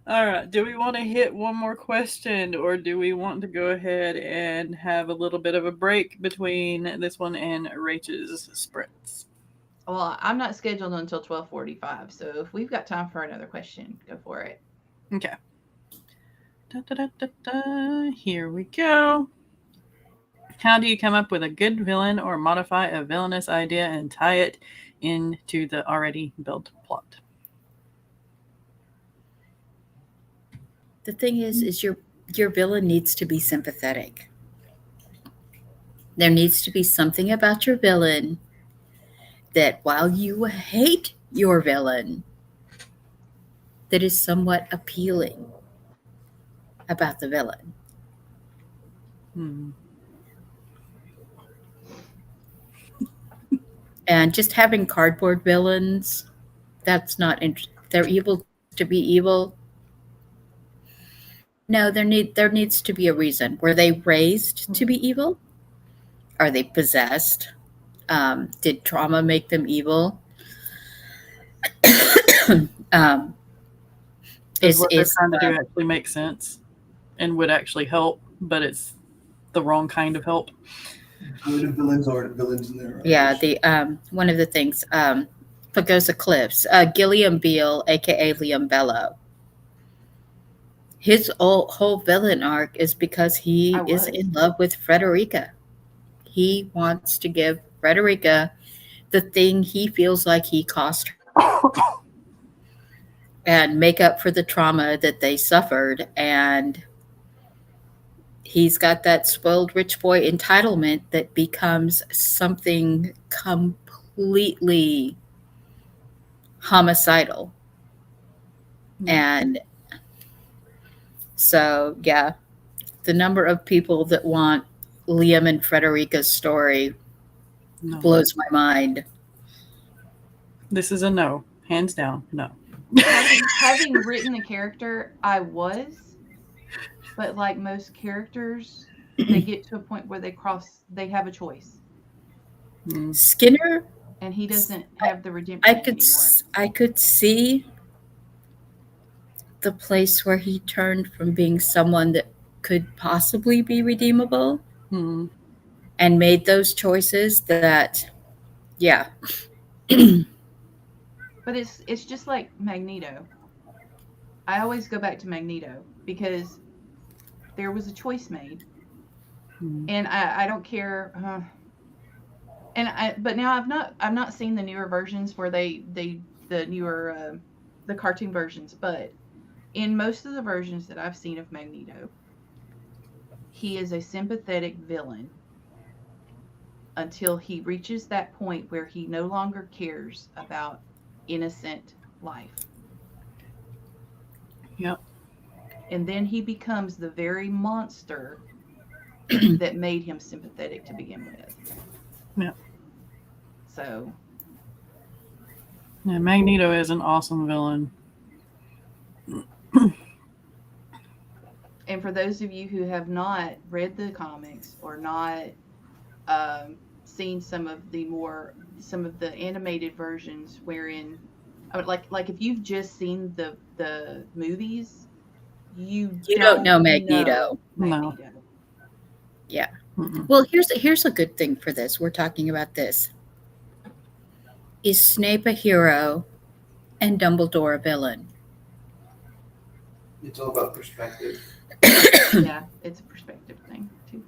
All right. Do we want to hit one more question, or do we want to go ahead and have a little bit of a break between this one and Rach's sprints? Well, I'm not scheduled until 12:45, so if we've got time for another question, go for it. Okay. Here we go. How do you come up with a good villain or modify a villainous idea and tie it into the already built plot? The thing is your villain needs to be sympathetic. There needs to be something about your villain that, while you hate your villain, that is somewhat appealing about the villain. And just having cardboard villains, that's not they're evil to be evil. No, there needs to be a reason. Were they raised to be evil? Are they possessed? Did trauma make them evil? Does what they're trying to do actually make sense and would actually help, but it's the wrong kind of help? Good villains aren't villains in their Yeah, the one of the things, Pagosa Cliffs, Gilliam Beale, aka Liam Bellow. His whole villain arc is because he is in love with Frederica. He wants to give Frederica the thing he feels like he cost her and make up for the trauma that they suffered. And he's got that spoiled rich boy entitlement that becomes something completely homicidal And so, yeah, the number of people that want Liam and Frederica's story blows my mind. This is a no, hands down, no. Having written a character, I was, but like most characters, they get to a point where they have a choice. Skinner, and he doesn't have the redemption anymore. I could see the place where he turned from being someone that could possibly be redeemable and made those choices that, yeah. But it's just like Magneto. I always go back to Magneto because there was a choice made, and I don't care. But now I've not seen the newer versions where the newer the cartoon versions, but in most of the versions that I've seen of Magneto, he is a sympathetic villain until he reaches that point where he no longer cares about innocent life. Yep. And then he becomes the very monster that made him sympathetic to begin with. Yep. So. Yeah, Magneto is an awesome villain. And for those of you who have not read the comics or not seen some of the animated versions, wherein, like if you've just seen the movies, you don't know Magneto. No. Yeah. Well, here's a good thing for this. We're talking about this. Is Snape a hero and Dumbledore a villain? It's all about perspective. Yeah, it's a perspective thing too.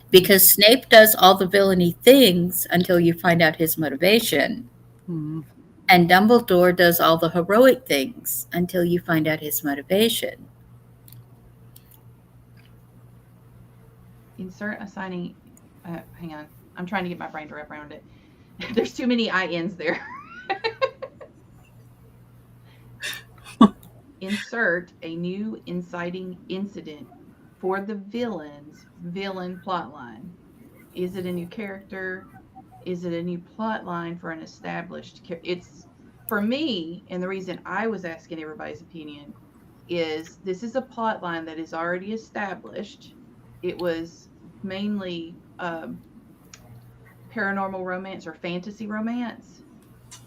Because Snape does all the villainy things until you find out his motivation. And Dumbledore does all the heroic things until you find out his motivation. Insert assigning. Hang on. I'm trying to get my brain to wrap around it. There's too many INs there. Insert a new inciting incident for the villain's villain plotline. Is it a new character? Is it a new plotline for an established character? It's, for me, and the reason I was asking everybody's opinion is this is a plotline that is already established. It was mainly paranormal romance or fantasy romance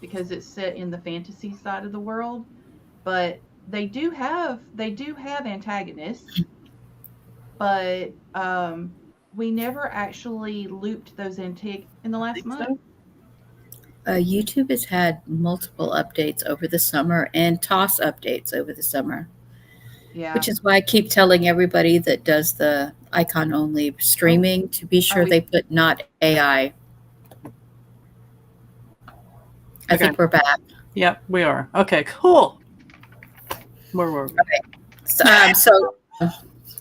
because it's set in the fantasy side of the world, but they do have antagonists, but we never actually looped those in the last month. YouTube has had multiple updates over the summer and toss updates over the summer. Yeah. Which is why I keep telling everybody that does the icon only streaming to be sure they put not AI. I think we're back. Yep, we are. Okay, cool. Where were we? Okay. So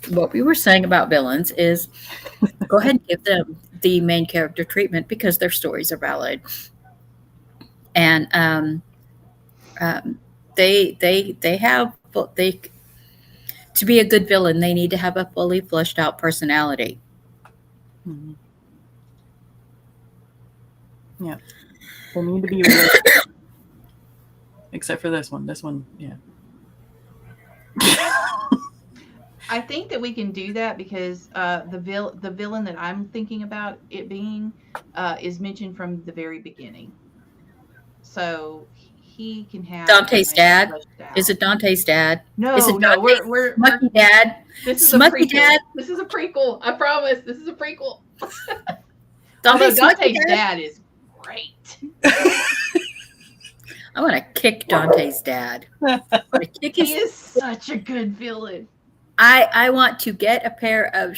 what we were saying about villains is go ahead and give them the main character treatment because their stories are valid. And to be a good villain, they need to have a fully fleshed out personality. Yeah. They need to be realistic. Except for this one. This one, yeah. I think that we can do that because the villain that I'm thinking about it being is mentioned from the very beginning. So he can have Dante's dad. Is it Dante's dad? No, is it no, we're Smucky Dad. This is Smucky a prequel. Dad. This is a prequel. I promise. This is a prequel. Dante's dad is great. I want to kick Dante's dad. He is such a good villain. I want to get a pair of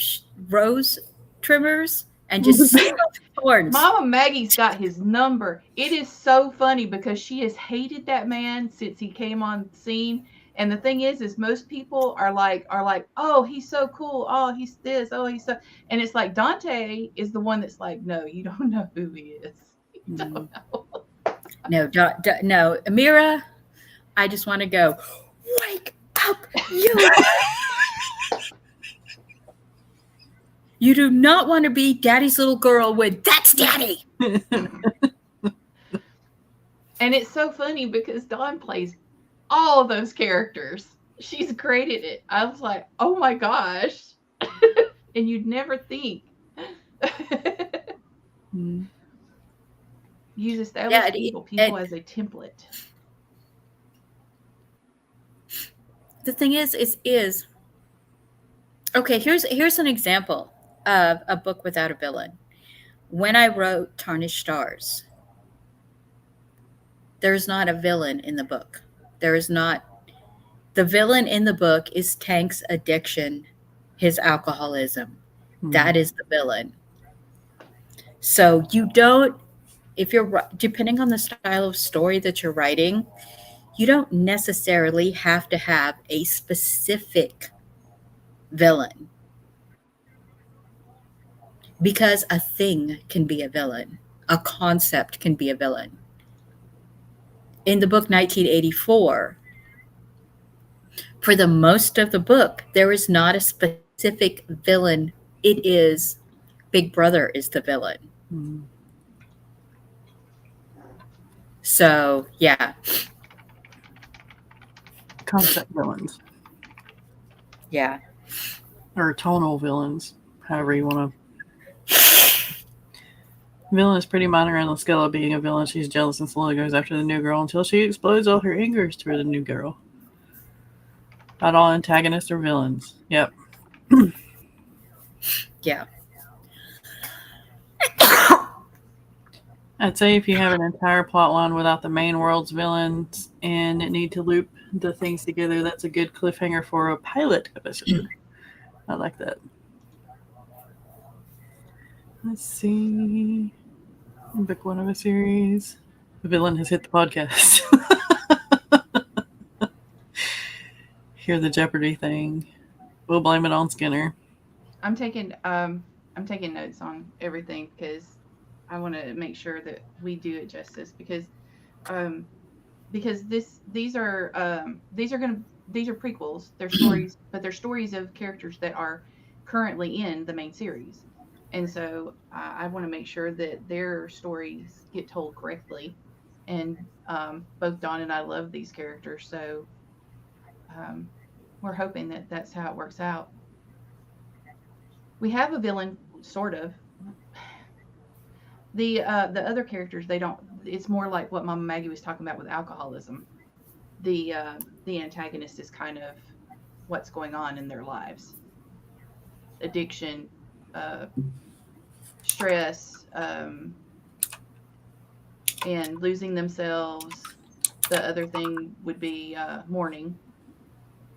rose trimmers and just snip horns. Mama Maggie's got his number. It is so funny because she has hated that man since he came on scene. And the thing is most people are like, oh, he's so cool. Oh, he's this. Oh, he's so. And it's like Dante is the one that's like, no, you don't know who he is. You don't know. No, no, Amira. I just want to go. Wake You do not want to be daddy's little girl with that's daddy. And it's so funny because Dawn plays all of those characters. She's great at it. I was like, oh my gosh. And you'd never think. Use established people as a template. The thing is okay, here's an example of a book without a villain. When I wrote Tarnished Stars, there's not a villain in the book. There is not. The villain in the book is Tank's addiction, his alcoholism. That is the villain. So you don't, if you're, depending on the style of story that you're writing, you don't necessarily have to have a specific villain. Because a thing can be a villain. A concept can be a villain. In the book 1984, for the most of the book, there is not a specific villain. It is Big Brother is the villain. So, yeah. Concept villains. Yeah. Or tonal villains, however you want to. Villain is pretty minor on the scale of being a villain. She's jealous and slowly goes after the new girl until she explodes all her angers toward the new girl. Not all antagonists are villains. Yep. Yeah. I'd say if you have an entire plot line without the main world's villains and need to loop the things together, that's a good cliffhanger for a pilot episode. I like that. Let's see. Book one of a series. The villain has hit the podcast. Hear the Jeopardy thing. We'll blame it on Skinner. I'm taking notes on everything because I want to make sure that we do it justice because these are prequels. They're stories, but they're stories of characters that are currently in the main series. And so I want to make sure that their stories get told correctly. And both Dawn and I love these characters, so we're hoping that that's how it works out. We have a villain, sort of. The other characters, they don't. It's more like what Mama Maggie was talking about with alcoholism. The antagonist is kind of what's going on in their lives. Addiction, stress, and losing themselves. The other thing would be mourning,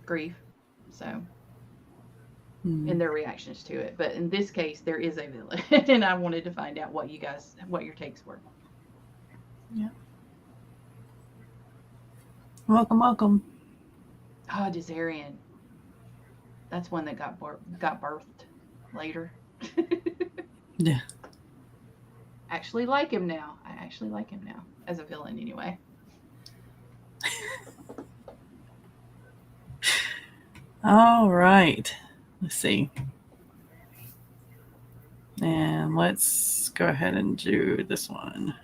grief. So, and their reactions to it. But in this case, there is a villain, and I wanted to find out what your takes were. Yeah. Welcome. Oh, Desarian. That's one that got birthed later. Yeah. I actually like him now as a villain anyway. All right. Let's see. And let's go ahead and do this one.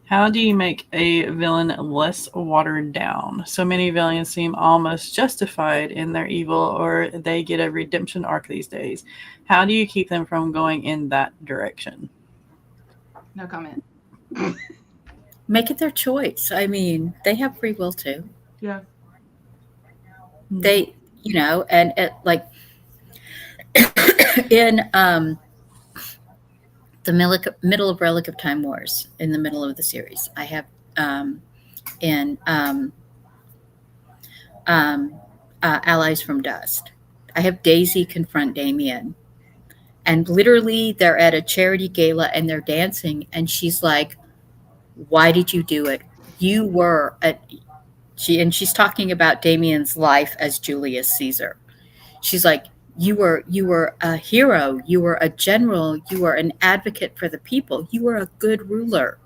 How do you make a villain less watered down? So many villains seem almost justified in their evil, or they get a redemption arc these days. How do you keep them from going in that direction? No comment. Make it their choice. I mean, they have free will too. Yeah. They, and it, like in the middle of Relic of Time Wars, in the middle of the series, I have Allies from Dust, I have Daisy confront Damien, and literally they're at a charity gala and they're dancing, and she's like, "Why did you do it? You were she's talking about Damien's life as Julius Caesar. She's like, you were a hero, you were a general, you were an advocate for the people, you were a good ruler.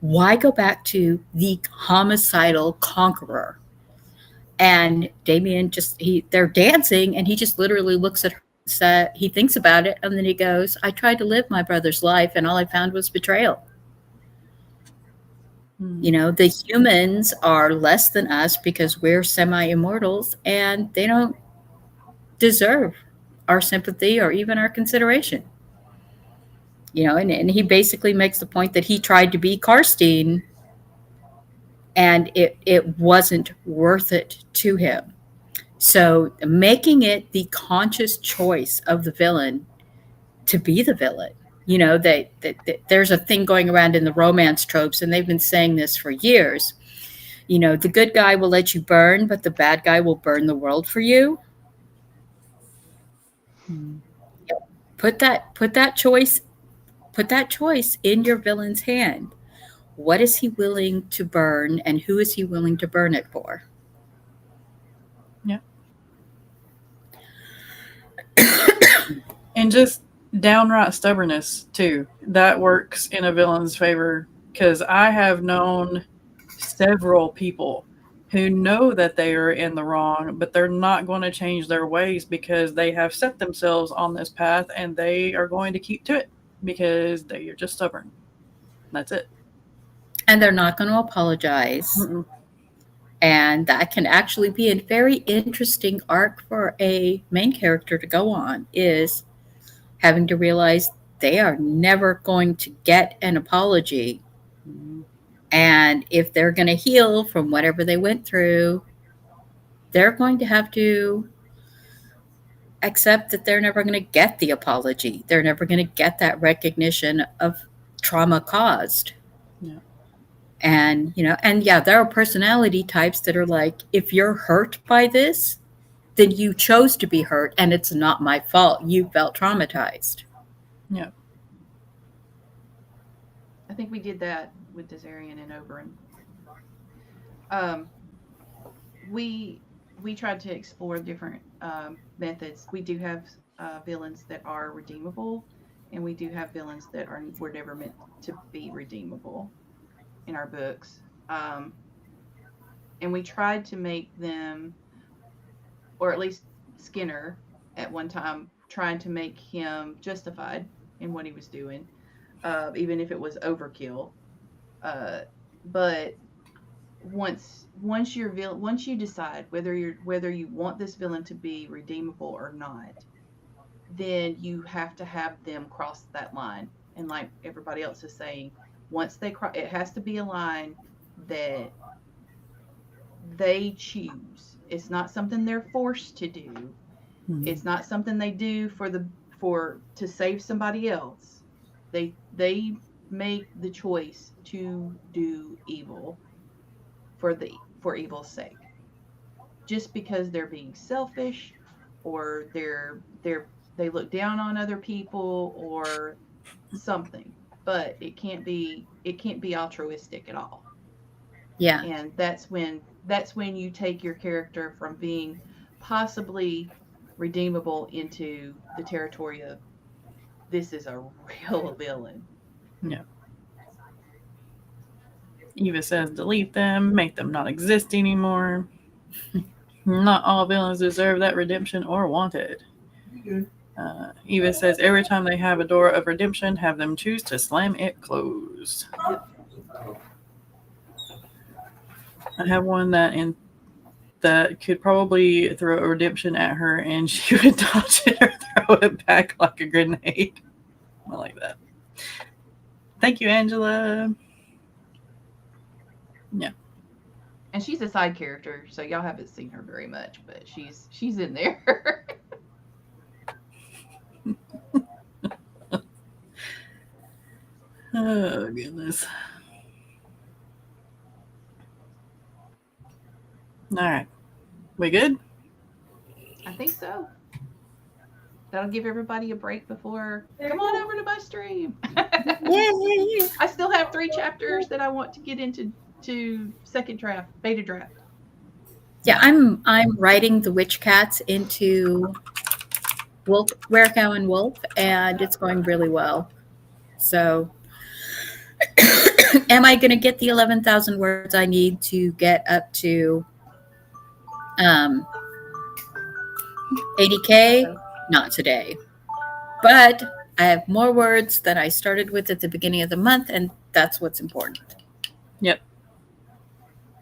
Why go back to the homicidal conqueror?" And Damien they're dancing, and he just literally looks at her and he thinks about it, and then he goes, I tried to live my brother's life, and all I found was betrayal. The humans are less than us because we're semi-immortals, and they don't deserve our sympathy or even our consideration. And he basically makes the point that he tried to be Karstein, and it wasn't worth it to him. So making it the conscious choice of the villain to be the villain. There's a thing going around in the romance tropes, and they've been saying this for years. The good guy will let you burn, but the bad guy will burn the world for you. Put that choice in your villain's hand. What is he willing to burn, and who is he willing to burn it for? Yeah. And just downright stubbornness too. That works in a villain's favor, because I have known several people who know that they are in the wrong, but they're not going to change their ways because they have set themselves on this path, and they are going to keep to it because they are just stubborn. That's it. And they're not going to apologize. Mm-mm. And that can actually be a very interesting arc for a main character to go on, is having to realize they are never going to get an apology. Mm-hmm. And if they're going to heal from whatever they went through, they're going to have to accept that they're never going to get the apology. They're never going to get that recognition of trauma caused. Yeah. And, there are personality types that are like, if you're hurt by this, then you chose to be hurt, and it's not my fault. You felt traumatized. Yeah. I think we did that with Desarian and Oberon. We tried to explore different methods. We do have villains that are redeemable, and we do have villains that were never meant to be redeemable in our books. And we tried to make them, or at least Skinner at one time, trying to make him justified in what he was doing, even if it was overkill. But once you decide whether you want this villain to be redeemable or not, then you have to have them cross that line. And like everybody else is saying, once they cross, it has to be a line that they choose. It's not something they're forced to do. Mm-hmm. It's not something they do to save somebody else. They make the choice to do evil for evil's sake. Just because they're being selfish, or they look down on other people or something. But it can't be altruistic at all. Yeah. And that's when you take your character from being possibly redeemable into the territory of, this is a real villain. Yeah. Eva says delete them, make them not exist anymore. Not all villains deserve that redemption or want it. Eva says every time they have a door of redemption, have them choose to slam it closed. I have one that could probably throw a redemption at her, and she would dodge it or throw it back like a grenade. I like that. Thank you, Angela. Yeah. And she's a side character, so y'all haven't seen her very much, but she's in there. Oh, goodness. All right. We good? I think so. That'll give everybody a break before. Come on over to my stream. Yeah. I still have 3 chapters that I want to get into beta draft. Yeah, I'm writing the Witch Cats into Werecow and Wolf, and it's going really well. So, am I going to get the 11,000 words I need to get up to Um, 80K, not today. But I have more words than I started with at the beginning of the month, and that's what's important. Yep.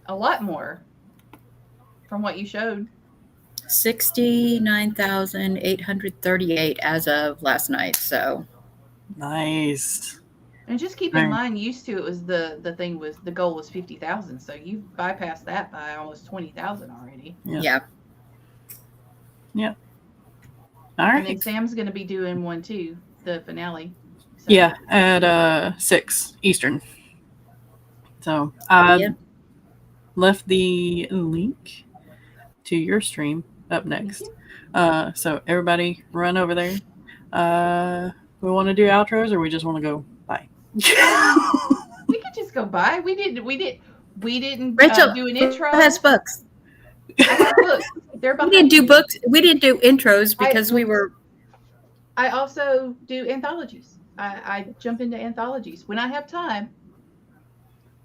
A lot more from what you showed. 69,838 as of last night. So Nice. And just keep in mind, used to it was the thing was the goal was 50,000, so you bypassed that by almost 20,000 already. yeah. All right. And then Sam's going to be doing one too, the finale. So. Yeah, at 6 Eastern. So I left the link to your stream up next. So everybody run over there. We want to do outros, or we just want to go bye? We could just go bye. We didn't Rachel do an intro. has books. I have books. They're We didn't do books. We didn't do intros because we were. I also do anthologies. I jump into anthologies when I have time.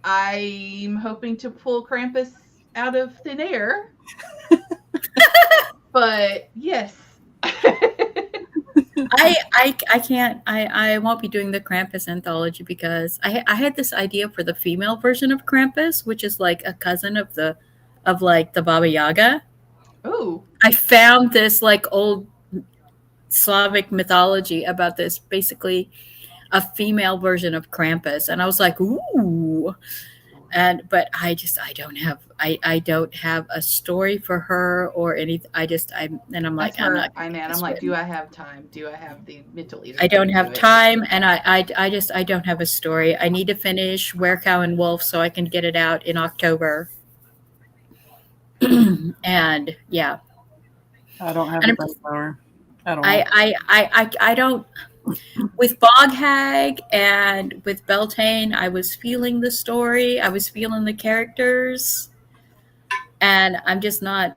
I'm hoping to pull Krampus out of thin air. But yes. I can't. I won't be doing the Krampus anthology because I had this idea for the female version of Krampus, which is like a cousin of the Baba Yaga. Ooh. I found this like old Slavic mythology about this, basically a female version of Krampus, and I was like, ooh. But I don't have a story for her or anything. I'm like, I'm not. I'm like, do I have time? Do I have the mental? I don't have time, and I don't have a story. I need to finish Were Cow and Wolf so I can get it out in October. And yeah, I don't have a power. I don't. With Bog Hag and with Beltane, I was feeling the story. I was feeling the characters, and I'm just not.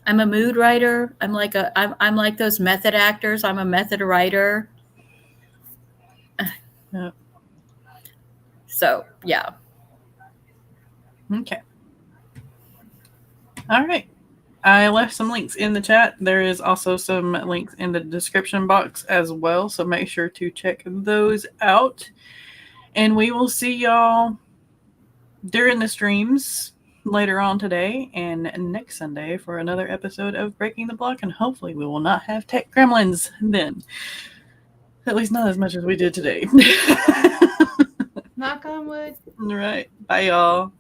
I'm a mood writer. I'm like those method actors. I'm a method writer. Yeah. So yeah. Okay. All right. I left some links in the chat. There is also some links in the description box as well, so make sure to check those out. And we will see y'all during the streams later on today and next Sunday for another episode of Breaking the Block, and hopefully we will not have tech gremlins then. At least not as much as we did today. Knock on wood. All right. Bye, y'all.